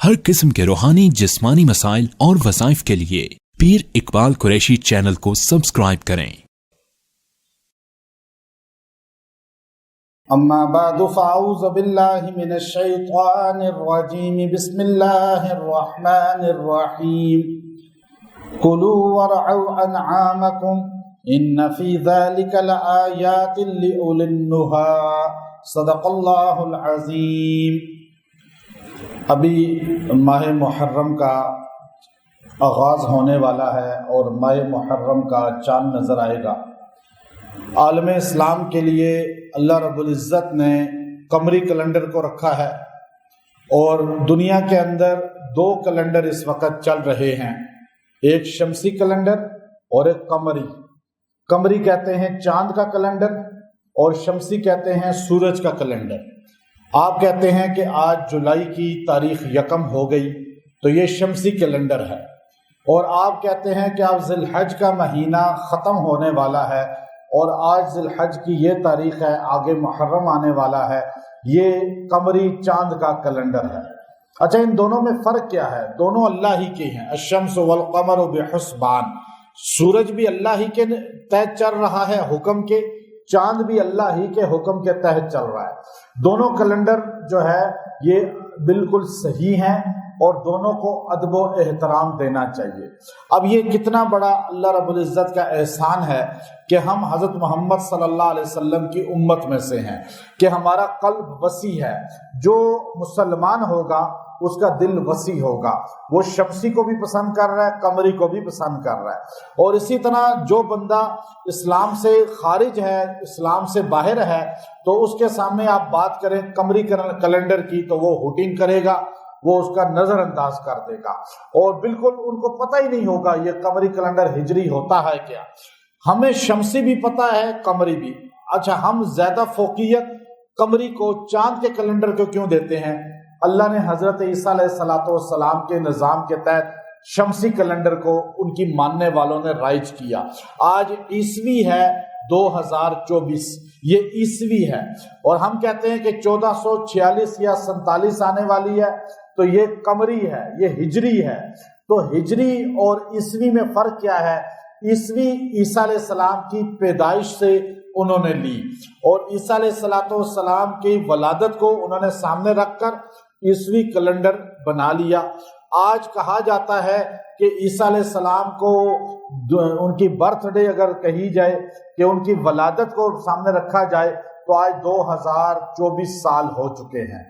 ہر قسم کے روحانی جسمانی مسائل اور وظائف کے لیے پیر اقبال قریشی چینل کو سبسکرائب کریں۔ اما بعد فاعوذ باللہ من الشیطان الرجیم بسم اللہ الرحمن الرحیم کلوا وارعوا انعامکم ان فی ذلک لآیات لأولی النہی صدق اللہ العظیم۔ ابھی ماہ محرم کا آغاز ہونے والا ہے اور ماہ محرم کا چاند نظر آئے گا۔ عالم اسلام کے لیے اللہ رب العزت نے قمری کیلنڈر کو رکھا ہے اور دنیا کے اندر دو کیلنڈر اس وقت چل رہے ہیں، ایک شمسی کیلنڈر اور ایک قمری۔ قمری کہتے ہیں چاند کا کیلنڈر اور شمسی کہتے ہیں سورج کا کیلنڈر۔ آپ کہتے ہیں کہ آج جولائی کی تاریخ یکم ہو گئی تو یہ شمسی کیلنڈر ہے، اور آپ کہتے ہیں کہ آپ ذی الحج کا مہینہ ختم ہونے والا ہے اور آج ذی الحج کی یہ تاریخ ہے، آگے محرم آنے والا ہے، یہ قمری چاند کا کیلنڈر ہے۔ اچھا، ان دونوں میں فرق کیا ہے؟ دونوں اللہ ہی کے ہیں۔ الشمس والقمر بحسبان، سورج بھی اللہ ہی کے تحت چل رہا ہے حکم کے، چاند بھی اللہ ہی کے حکم کے تحت چل رہا ہے۔ دونوں کیلنڈر جو ہے یہ بالکل صحیح ہیں اور دونوں کو ادب و احترام دینا چاہیے۔ اب یہ کتنا بڑا اللہ رب العزت کا احسان ہے کہ ہم حضرت محمد صلی اللہ علیہ وسلم کی امت میں سے ہیں، کہ ہمارا قلب وسیع ہے۔ جو مسلمان ہوگا اس کا دل وسیع ہوگا، وہ شمسی کو بھی پسند کر رہا ہے، قمری کو بھی پسند کر رہا ہے۔ اور اسی طرح جو بندہ اسلام سے خارج ہے، اسلام سے باہر ہے، تو اس کے سامنے آپ بات کریں قمری کیلنڈر کی تو وہ ہوٹنگ کرے گا، وہ اس کا نظر انداز کر دے گا، اور بالکل ان کو پتہ ہی نہیں ہوگا یہ قمری کیلنڈر ہجری ہوتا ہے کیا۔ ہمیں شمسی بھی پتہ ہے، قمری بھی۔ اچھا، ہم زیادہ فوقیت قمری کو چاند کے کیلنڈر کو کیوں دیتے ہیں؟ اللہ نے حضرت عیسیٰ علیہ السلام کے نظام کے تحت شمسی کیلنڈر کو ان کی ماننے والوں نے رائج کیا۔ آج عیسوی ہے 2024، یہ عیسوی ہے، اور ہم کہتے ہیں کہ 1446 یا 47 آنے والی ہے، تو یہ قمری ہے، یہ ہجری ہے۔ تو ہجری اور عیسوی میں فرق کیا ہے؟ عیسوی عیسیٰ علیہ السلام کی پیدائش سے انہوں نے لی، اور عیسیٰ علیہ السلام کی ولادت کو انہوں نے سامنے رکھ کر عیسوی کیلنڈر بنا لیا۔ آج کہا جاتا ہے کہ عیسیٰ علیہ السلام کو ان کی برتھ ڈے اگر کہی جائے کہ ان کی ولادت کو سامنے رکھا جائے تو آج 2024 سال ہو چکے ہیں۔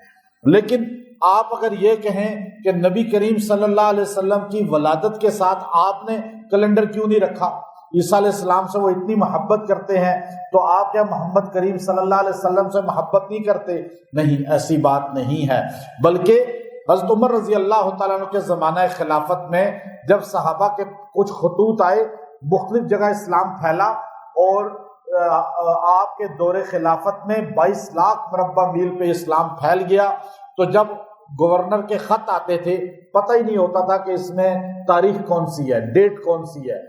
لیکن آپ اگر یہ کہیں کہ نبی کریم صلی اللہ علیہ وسلم کی ولادت کے ساتھ آپ نے کیلنڈر کیوں نہیں رکھا؟ عیسیٰ علیہ السلام سے وہ اتنی محبت کرتے ہیں تو آپ کیا محمد کریم صلی اللہ علیہ وسلم سے محبت نہیں کرتے؟ نہیں، ایسی بات نہیں ہے۔ بلکہ حضرت عمر رضی اللہ تعالیٰ عنہ کے زمانہ خلافت میں جب صحابہ کے کچھ خطوط آئے، مختلف جگہ اسلام پھیلا، اور آپ کے دور خلافت میں 22 لاکھ مربع میل پہ اسلام پھیل گیا، تو جب گورنر کے خط آتے تھے پتہ ہی نہیں ہوتا تھا کہ اس میں تاریخ کون سی ہے، ڈیٹ کون سی ہے،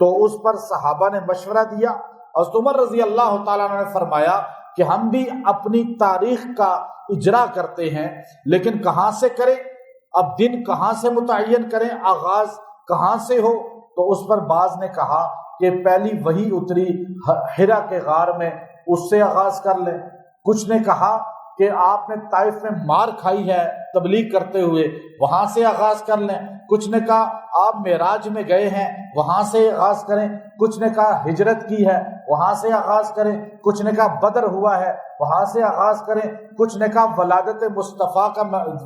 تو اس پر صحابہ نے مشورہ دیا۔ حضرت عمر رضی اللہ تعالیٰ عنہ نے فرمایا کہ ہم بھی اپنی تاریخ کا اجرا کرتے ہیں، لیکن کہاں سے کریں؟ اب دن کہاں سے متعین کریں؟ آغاز کہاں سے ہو؟ تو اس پر بعض نے کہا کہ پہلی وحی اتری حرا کے غار میں، اس سے آغاز کر لیں۔ کچھ نے کہا کہ آپ نے طائف میں مار کھائی ہے تبلیغ کرتے ہوئے، وہاں سے آغاز کر لیں۔ کچھ نے کہا آپ معراج میں گئے ہیں، وہاں سے آغاز کریں۔ کچھ نے کہا ہجرت کی ہے، وہاں سے آغاز کریں۔ کچھ نے کہا بدر ہوا ہے، وہاں سے آغاز کریں۔ کچھ نے کہا ولادت مصطفیٰ کا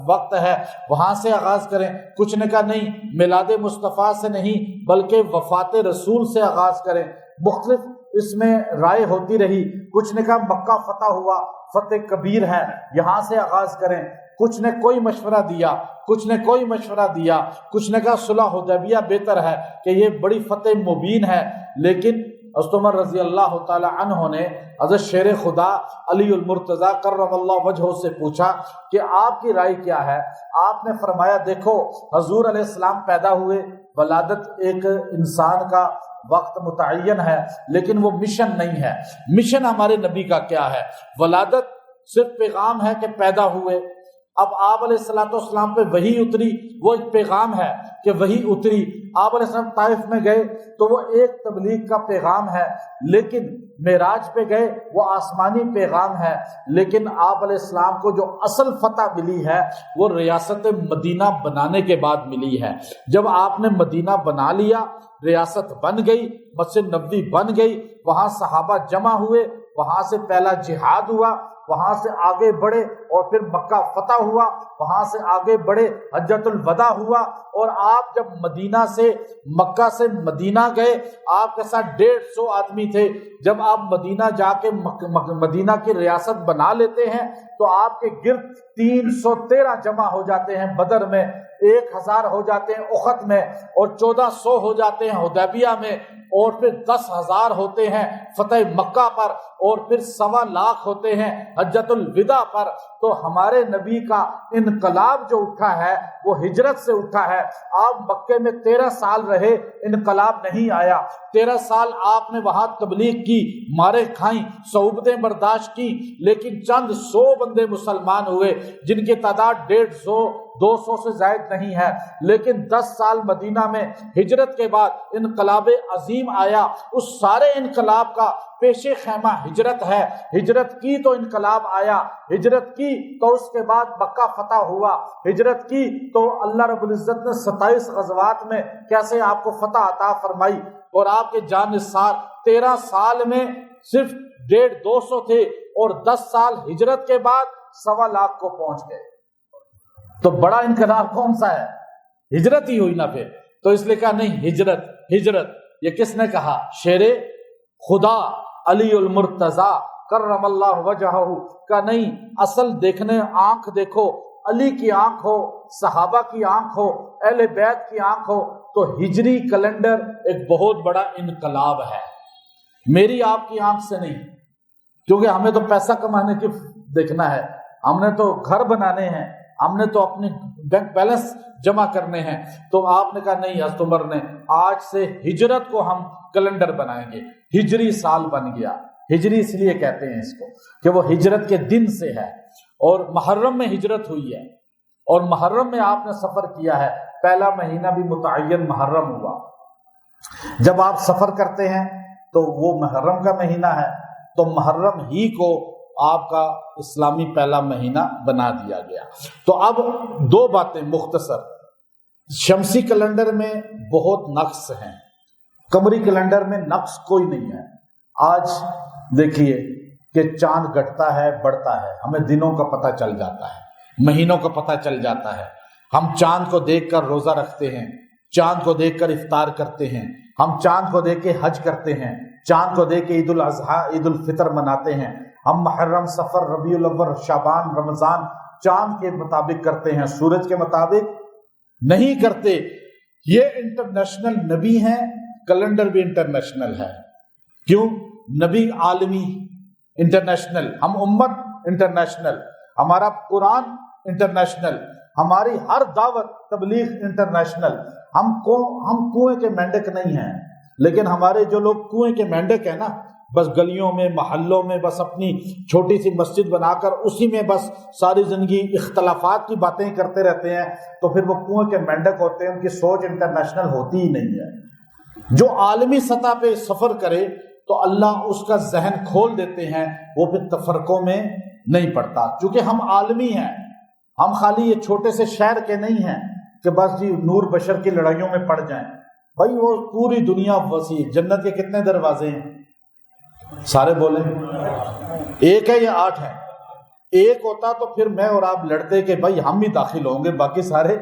وقت ہے، وہاں سے آغاز کریں۔ کچھ نے کہا نہیں، میلاد مصطفیٰ سے نہیں بلکہ وفات رسول سے آغاز کریں۔ مختلف اس میں رائے ہوتی رہی۔ کچھ نے کہا مکہ فتح ہوا، فتح کبیر ہے، یہاں سے آغاز کریں۔ کچھ نے کوئی مشورہ دیا، کچھ نے کوئی مشورہ دیا۔ کچھ نے کہا صلح حدیبیہ بہتر ہے کہ یہ بڑی فتح مبین ہے۔ لیکن حضرت عمر رضی اللہ تعالی عنہ نے حضرت شیر خدا علی المرتضیٰ کرم اللہ وجہہ سے پوچھا کہ آپ کی رائے کیا ہے؟ آپ نے فرمایا دیکھو، حضور علیہ السلام پیدا ہوئے، ولادت ایک انسان کا وقت متعین ہے، لیکن وہ مشن نہیں ہے۔ مشن ہمارے نبی کا کیا ہے؟ ولادت صرف پیغام ہے کہ پیدا ہوئے، اب آپ علیہ الصلوۃ والسلام پہ وحی اتری، وہ ایک پیغام ہے کہ وحی اتری، آپ علیہ السلام طائف میں گئے تو وہ ایک تبلیغ کا پیغام ہے، لیکن معراج پہ گئے وہ آسمانی پیغام ہے، لیکن آپ علیہ السلام کو جو اصل فتح ملی ہے وہ ریاست مدینہ بنانے کے بعد ملی ہے۔ جب آپ نے مدینہ بنا لیا، ریاست بن گئی، مسجد نبوی بن گئی، وہاں صحابہ جمع ہوئے، وہاں سے پہلا جہاد ہوا، وہاں سے آگے بڑھے اور پھر مکہ فتح ہوا، وہاں سے آگے بڑھے حجۃ الوداع ہوا، اور آپ جب مدینہ سے مکہ سے مدینہ گئے آپ کے ساتھ 150 آدمی تھے۔ جب آپ مدینہ جا کے مدینہ کی ریاست بنا لیتے ہیں تو آپ کے گرد 313 جمع ہو جاتے ہیں بدر میں، 1000 ہو جاتے ہیں احد میں، اور 1400 ہو جاتے ہیں حدیبیہ میں، اور پھر 10,000 ہوتے ہیں فتح مکہ پر، اور پھر 1.25 ہوتے ہیں حجۃ الوداع پر۔ تو ہمارے نبی کا انقلاب جو اٹھا ہے وہ ہجرت سے اٹھا ہے۔ آپ مکے میں 13 سال رہے، انقلاب نہیں آیا، 13 سال آپ نے وہاں تبلیغ کی، مارے کھائیں، صعوبتیں برداشت کی، لیکن چند 100 بندے مسلمان ہوئے جن کی تعداد 150 200 سے زائد نہیں ہے۔ لیکن 10 سال مدینہ میں ہجرت کے بعد انقلاب عظیم آیا، اس سارے انقلاب کا پیش خیمہ ہجرت ہے۔ ہجرت کی تو انقلاب آیا، ہجرت کی تو اس کے بعد مکہ فتح ہوا، ہجرت کی تو اللہ رب العزت نے 27 غزوات میں کیسے آپ کو فتح عطا فرمائی، اور آپ کے جانثار 13 سال میں صرف 150-200 تھے، اور 10 سال ہجرت کے بعد 1.25 لاکھ کو پہنچ گئے۔ تو بڑا انقلاب کون سا ہے؟ ہجرت ہی ہوئی نا پھر۔ تو اس لیے کہا نہیں، ہجرت ہجرت۔ یہ کس نے کہا؟ شیر خدا علی المرتضی کرم اللہ وجہہ کا نہیں، اصل دیکھنے آنکھ دیکھو، علی کی آنکھ ہو، صحابہ کی آنکھ ہو، اہل بیت کی آنکھ ہو، تو ہجری کیلنڈر ایک بہت بڑا انقلاب ہے، میری آپ کی آنکھ سے نہیں، کیونکہ ہمیں تو پیسہ کمانے کی دیکھنا ہے، ہم نے تو گھر بنانے ہیں، ہم نے تو اپنے بینک بیلنس جمع کرنے ہیں۔ تو آپ نے کہا نہیں، حضرت عمر نے آج سے ہجرت کو ہم کیلنڈر بنائیں گے، ہجری سال بن گیا۔ ہجری اس لیے کہتے ہیں اس کو کہ وہ ہجرت کے دن سے ہے، اور محرم میں ہجرت ہوئی ہے، اور محرم میں آپ نے سفر کیا ہے، پہلا مہینہ بھی متعین محرم ہوا۔ جب آپ سفر کرتے ہیں تو وہ محرم کا مہینہ ہے، تو محرم ہی کو آپ کا اسلامی پہلا مہینہ بنا دیا گیا۔ تو اب 2 باتیں مختصر، شمسی کیلنڈر میں بہت نقص ہیں، قمری کیلنڈر میں نقص کوئی نہیں ہے۔ آج دیکھیے کہ چاند گھٹتا ہے بڑھتا ہے، ہمیں دنوں کا پتہ چل جاتا ہے، مہینوں کا پتہ چل جاتا ہے، ہم چاند کو دیکھ کر روزہ رکھتے ہیں، چاند کو دیکھ کر افطار کرتے ہیں، ہم چاند کو دیکھ کے حج کرتے ہیں، چاند کو دیکھ کے عید الاضحیٰ عید الفطر مناتے ہیں، ہم محرم سفر ربیع الاول شعبان رمضان چاند کے مطابق کرتے ہیں، سورج کے مطابق نہیں کرتے۔ یہ انٹرنیشنل نبی ہیں، کیلنڈر بھی انٹرنیشنل ہے۔ کیوں؟ نبی عالمی انٹرنیشنل، ہم امت انٹرنیشنل، ہمارا قرآن انٹرنیشنل، ہماری ہر دعوت تبلیغ انٹرنیشنل۔ ہم کنویں کے مینڈک نہیں ہیں، لیکن ہمارے جو لوگ کنویں کے مینڈک ہیں نا، بس گلیوں میں محلوں میں بس اپنی چھوٹی سی مسجد بنا کر اسی میں بس ساری زندگی اختلافات کی باتیں کرتے رہتے ہیں، تو پھر وہ کنویں کے مینڈک ہوتے ہیں، ان کی سوچ انٹرنیشنل ہوتی ہی نہیں ہے۔ جو عالمی سطح پہ سفر کرے تو اللہ اس کا ذہن کھول دیتے ہیں، وہ پھر تفرقوں میں نہیں پڑتا، چونکہ ہم عالمی ہیں، ہم خالی یہ چھوٹے سے شہر کے نہیں ہیں کہ بس جی نور بشر کی لڑائیوں میں پڑ جائیں۔ بھائی وہ پوری دنیا وسیع، جنت کے کتنے دروازے ہیں؟ سارے بولیں، 1 ہے یا 8 ہے؟ 1 ہوتا تو پھر میں اور آپ لڑتے کہ بھائی ہم بھی داخل ہوں گے، باقی سارے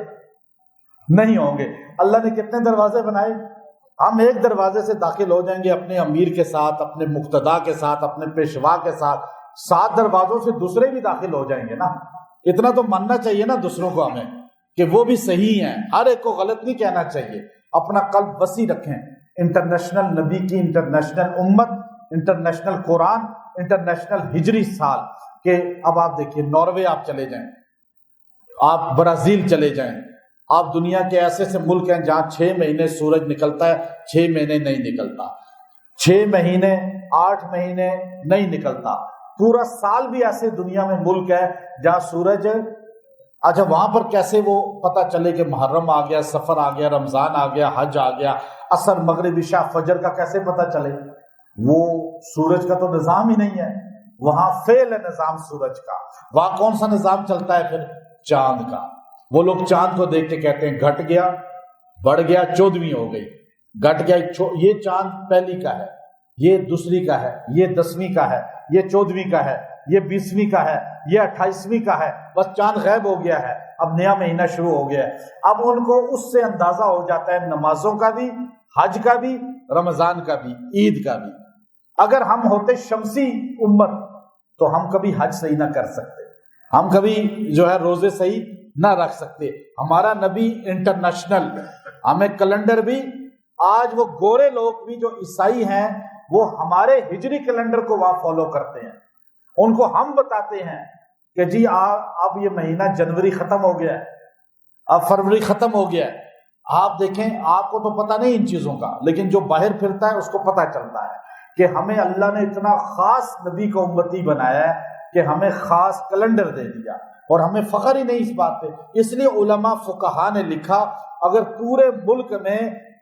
نہیں ہوں گے۔ اللہ نے کتنے دروازے بنائے؟ ہم ایک دروازے سے داخل ہو جائیں گے، اپنے امیر کے ساتھ، اپنے مقتدا کے ساتھ، اپنے پیشوا کے ساتھ، 7 دروازوں سے دوسرے بھی داخل ہو جائیں گے نا۔ اتنا تو ماننا چاہیے نا دوسروں کو ہمیں کہ وہ بھی صحیح ہیں، ہر ایک کو غلط نہیں کہنا چاہیے، اپنا قلب وسیع رکھیں۔ انٹرنیشنل نبی کی انٹرنیشنل امت، انٹرنیشنل قرآن، انٹرنیشنل ہجری سال کہ اب آپ دیکھیے ناروے آپ چلے جائیں، آپ برازیل چلے جائیں، آپ دنیا کے ایسے سے ملک ہیں جہاں 6 مہینے سورج نکلتا ہے، 6 مہینے نہیں نکلتا، 6 مہینے 8 مہینے نہیں نکلتا، پورا سال بھی ایسے دنیا میں ملک ہے جہاں سورج اچھا وہاں پر کیسے وہ پتہ چلے کہ محرم آ گیا، سفر آ گیا، رمضان آ گیا، حج آ گیا، عصر مغرب عشاء فجر کا کیسے پتہ چلے؟ وہ سورج کا تو نظام ہی نہیں ہے، وہاں فعل ہے نظام سورج کا، وہاں کون سا نظام چلتا ہے پھر؟ چاند کا۔ وہ لوگ چاند کو دیکھ کے کہتے ہیں گھٹ گیا، بڑھ گیا، 14ویں ہو گئی، گھٹ گیا، یہ چاند پہلی کا ہے، یہ دوسری کا ہے، یہ 10ویں کا ہے، یہ 14ویں کا ہے، یہ 20ویں کا ہے، یہ 28ویں کا ہے، بس چاند غائب ہو گیا ہے، اب نیا مہینہ شروع ہو گیا ہے۔ اب ان کو اس سے اندازہ ہو جاتا ہے نمازوں کا بھی، حج کا بھی، رمضان کا بھی، عید کا بھی۔ اگر ہم ہوتے شمسی امت تو ہم کبھی حج صحیح نہ کر سکتے، ہم کبھی جو ہے روزے صحیح نہ رکھ سکتے۔ ہمارا نبی انٹرنیشنل، ہمیں کیلنڈر بھی، آج وہ گورے لوگ بھی جو عیسائی ہیں وہ ہمارے ہجری کیلنڈر کو وہاں فالو کرتے ہیں، ان کو ہم بتاتے ہیں کہ جی اب یہ مہینہ جنوری ختم ہو گیا ہے، اب فروری ختم ہو گیا ہے۔ آپ دیکھیں، آپ کو تو پتہ نہیں ان چیزوں کا، لیکن جو باہر پھرتا ہے اس کو پتہ چلتا ہے کہ ہمیں اللہ نے اتنا خاص نبی کو امتی بنایا ہے کہ ہمیں خاص کیلنڈر دے دیا، اور ہمیں فخر ہی نہیں اس بات پہ۔ اس لیے علماء فقہا نے لکھا اگر پورے ملک میں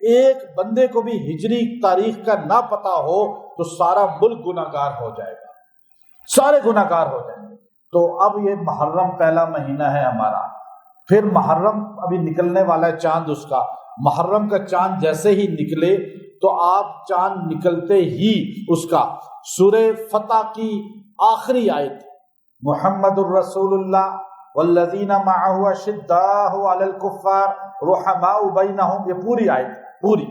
ایک بندے کو بھی ہجری تاریخ کا نہ پتا ہو تو سارا ملک گناہگار ہو جائے گا، سارے گناہگار ہو جائیں گے۔ تو اب یہ محرم پہلا مہینہ ہے ہمارا، پھر محرم ابھی نکلنے والا ہے چاند اس کا۔ محرم کا چاند جیسے ہی نکلے تو آپ چاند نکلتے ہی اس کا سورہ فتح کی آخری آیت محمد الرسول اللہ والذین معہ اشداء علی الکفار رحماء بینہم، یہ پوری آیت پوری،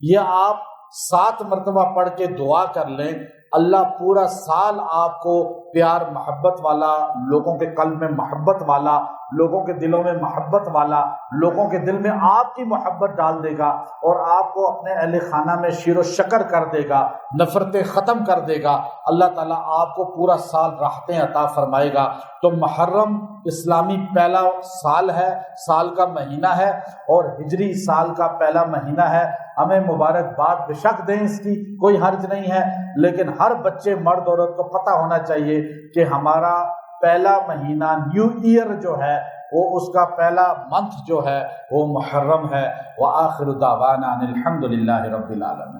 یہ آپ 7 مرتبہ پڑھ کے دعا کر لیں، اللہ پورا سال آپ کو پیار محبت والا، لوگوں کے قلب میں محبت والا، لوگوں کے دلوں میں محبت والا، لوگوں کے دل میں آپ کی محبت ڈال دے گا، اور آپ کو اپنے اہل خانہ میں شیر و شکر کر دے گا، نفرتیں ختم کر دے گا۔ اللہ تعالیٰ آپ کو پورا سال راحتیں عطا فرمائے گا۔ تو محرم اسلامی پہلا سال ہے، سال کا مہینہ ہے، اور ہجری سال کا پہلا مہینہ ہے۔ ہمیں مبارکباد بے شک دیں، اس کی کوئی حرج نہیں ہے، لیکن ہر بچے مرد عورت کو پتہ ہونا چاہیے کہ ہمارا پہلا مہینہ نیو ایئر جو ہے وہ اس کا پہلا منتھ جو ہے وہ محرم ہے۔ وآخر دعوانا ان الحمد للہ رب العالمین۔